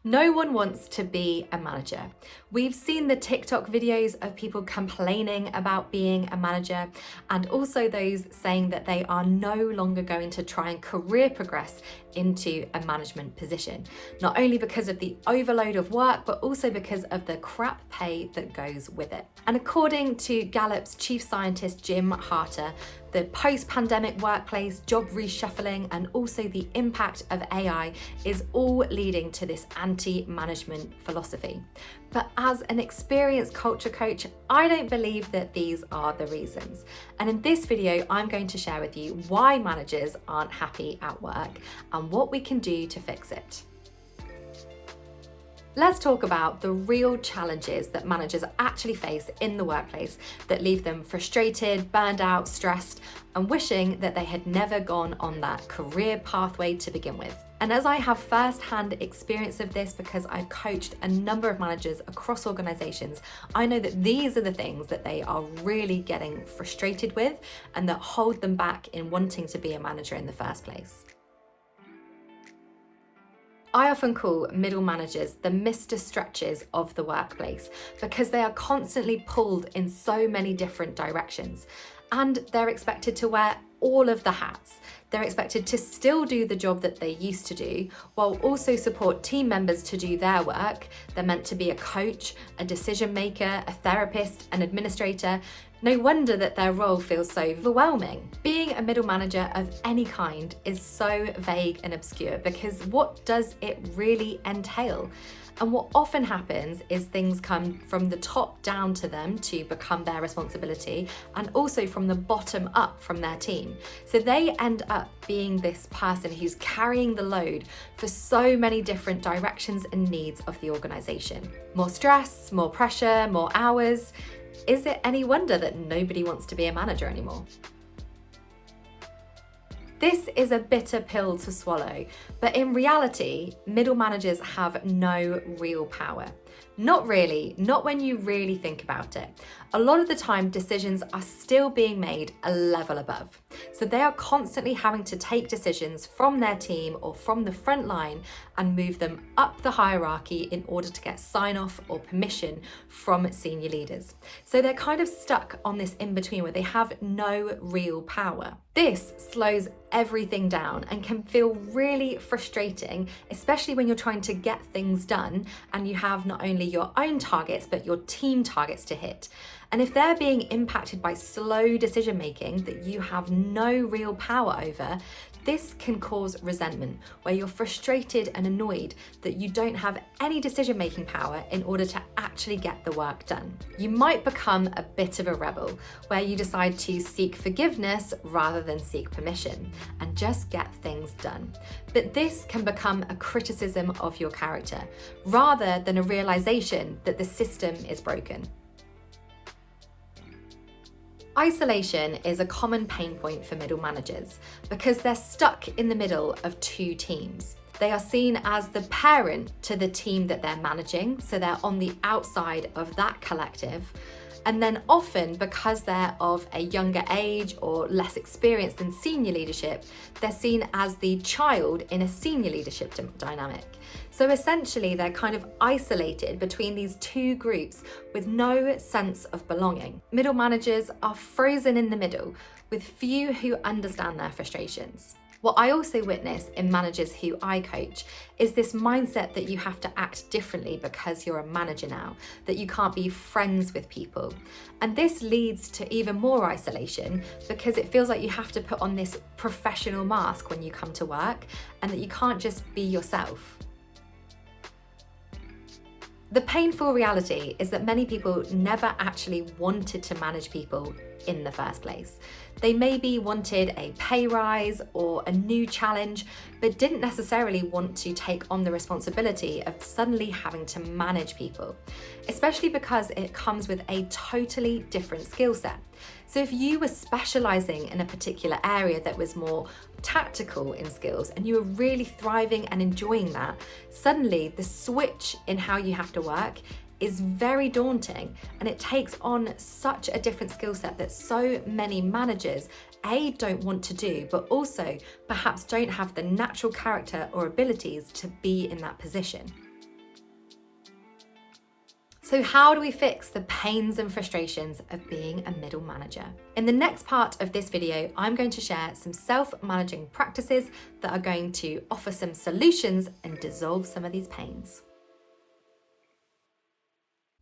No one wants to be a manager. We've seen the TikTok videos of people complaining about being a manager, and also those saying that they are no longer going to try and career progress into a management position, not only because of the overload of work, but also because of the crap pay that goes with it. And according to Gallup's chief scientist, Jim Harter, the post-pandemic workplace, job reshuffling, and also the impact of AI is all leading to this anti-management philosophy. But as an experienced culture coach, I don't believe that these are the reasons. And in this video, I'm going to share with you why managers aren't happy at work and what we can do to fix it. Let's talk about the real challenges that managers actually face in the workplace that leave them frustrated, burned out, stressed, and wishing that they had never gone on that career pathway to begin with. And as I have first-hand experience of this because I've coached a number of managers across organizations, I know that these are the things that they are really getting frustrated with and that hold them back in wanting to be a manager in the first place. I often call middle managers the Mr. Stretches of the workplace because they are constantly pulled in so many different directions, and they're expected to wear all of the hats. They're expected to still do the job that they used to do while also support team members to do their work. They're meant to be a coach, a decision maker, a therapist, an administrator. No wonder that their role feels so overwhelming. Being a middle manager of any kind is so vague and obscure because what does it really entail? And what often happens is things come from the top down to them to become their responsibility, and also from the bottom up from their team. So they end up being this person who's carrying the load for so many different directions and needs of the organization. More stress, more pressure, more hours. Is it any wonder that nobody wants to be a manager anymore? This is a bitter pill to swallow, but in reality, middle managers have no real power. Not really, not when you really think about it. A lot of the time, decisions are still being made a level above. So they are constantly having to take decisions from their team or from the front line and move them up the hierarchy in order to get sign-off or permission from senior leaders. So they're kind of stuck on this in-between where they have no real power. This slows everything down and can feel really frustrating, especially when you're trying to get things done and you have not only your own targets, but your team targets to hit. And if they're being impacted by slow decision making that you have no real power over, this can cause resentment, where you're frustrated and annoyed that you don't have any decision-making power in order to actually get the work done. You might become a bit of a rebel, where you decide to seek forgiveness rather than seek permission, and just get things done. But this can become a criticism of your character, rather than a realization that the system is broken. Isolation is a common pain point for middle managers because they're stuck in the middle of two teams. They are seen as the parent to the team that they're managing, so they're on the outside of that collective. And then often, because they're of a younger age or less experienced than senior leadership, they're seen as the child in a senior leadership dynamic. So essentially, they're kind of isolated between these two groups with no sense of belonging. Middle managers are frozen in the middle with few who understand their frustrations. What I also witness in managers who I coach is this mindset that you have to act differently because you're a manager now, that you can't be friends with people. And this leads to even more isolation because it feels like you have to put on this professional mask when you come to work and that you can't just be yourself. The painful reality is that many people never actually wanted to manage people in the first place. They maybe wanted a pay rise or a new challenge, but didn't necessarily want to take on the responsibility of suddenly having to manage people, especially because it comes with a totally different skill set. So if you were specializing in a particular area that was more tactical in skills and you were really thriving and enjoying that, suddenly the switch in how you have to work is very daunting, and it takes on such a different skill set that so many managers don't want to do, but also perhaps don't have the natural character or abilities to be in that position. So how do we fix the pains and frustrations of being a middle manager? In the next part of this video, I'm going to share some self-managing practices that are going to offer some solutions and dissolve some of these pains.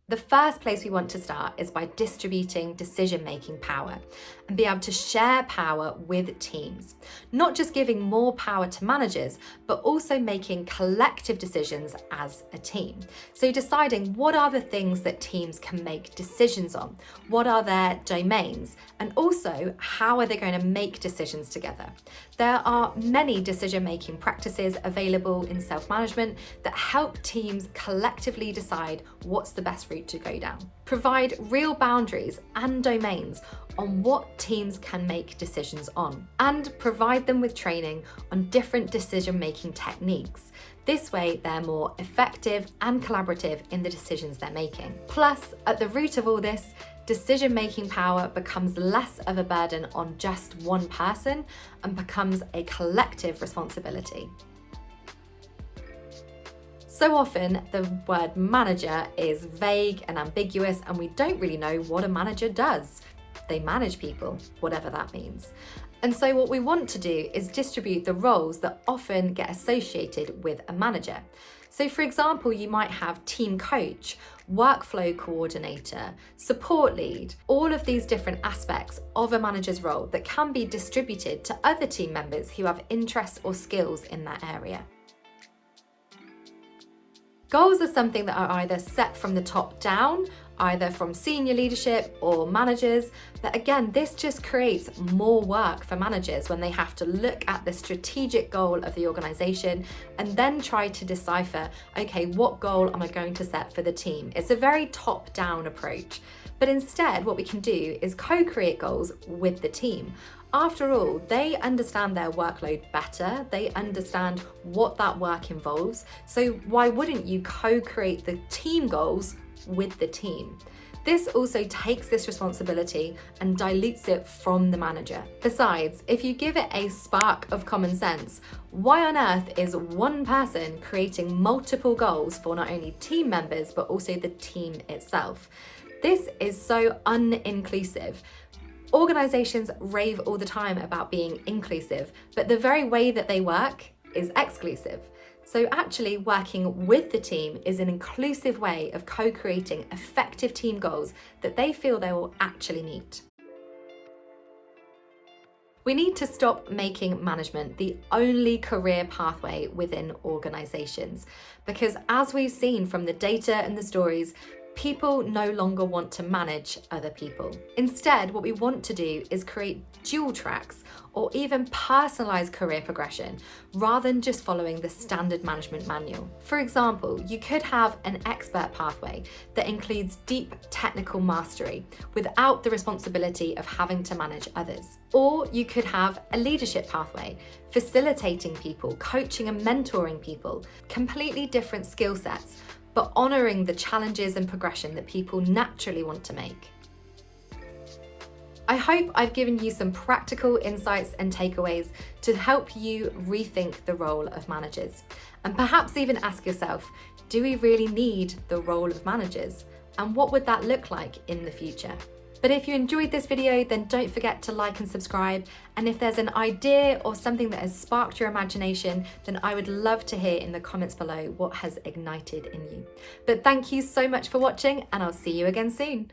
The first place we want to start is by distributing decision-making power and be able to share power with teams. Not just giving more power to managers, but also making collective decisions as a team. So deciding what are the things that teams can make decisions on, what are their domains, and also how are they going to make decisions together. There are many decision-making practices available in self-management that help teams collectively decide what's the best route to go down. Provide real boundaries and domains on what teams can make decisions on, and provide them with training on different decision-making techniques. This way, they're more effective and collaborative in the decisions they're making. Plus, at the root of all this, decision-making power becomes less of a burden on just one person and becomes a collective responsibility. So often, the word manager is vague and ambiguous, and we don't really know what a manager does. They manage people, whatever that means. And so what we want to do is distribute the roles that often get associated with a manager. So for example, you might have team coach, workflow coordinator, support lead, all of these different aspects of a manager's role that can be distributed to other team members who have interests or skills in that area. Goals are something that are either set from the top down, either from senior leadership or managers, but again, this just creates more work for managers when they have to look at the strategic goal of the organization and then try to decipher, okay, what goal am I going to set for the team? It's a very top-down approach, but instead what we can do is co-create goals with the team. After all, they understand their workload better, they understand what that work involves, so why wouldn't you co-create the team goals with the team? This also takes this responsibility and dilutes it from the manager. Besides, if you give it a spark of common sense, why on earth is one person creating multiple goals for not only team members, but also the team itself? This is so uninclusive. Organizations rave all the time about being inclusive, but the very way that they work is exclusive. So actually working with the team is an inclusive way of co-creating effective team goals that they feel they will actually meet. We need to stop making management the only career pathway within organizations, because as we've seen from the data and the stories, people no longer want to manage other people. Instead, what we want to do is create dual tracks or even personalized career progression rather than just following the standard management manual. For example, you could have an expert pathway that includes deep technical mastery without the responsibility of having to manage others. Or you could have a leadership pathway, facilitating people, coaching and mentoring people, completely different skill sets, but honouring the challenges and progression that people naturally want to make. I hope I've given you some practical insights and takeaways to help you rethink the role of managers. And perhaps even ask yourself, do we really need the role of managers? And what would that look like in the future? But if you enjoyed this video, then don't forget to like and subscribe. And if there's an idea or something that has sparked your imagination, then I would love to hear in the comments below what has ignited in you. But thank you so much for watching, and I'll see you again soon.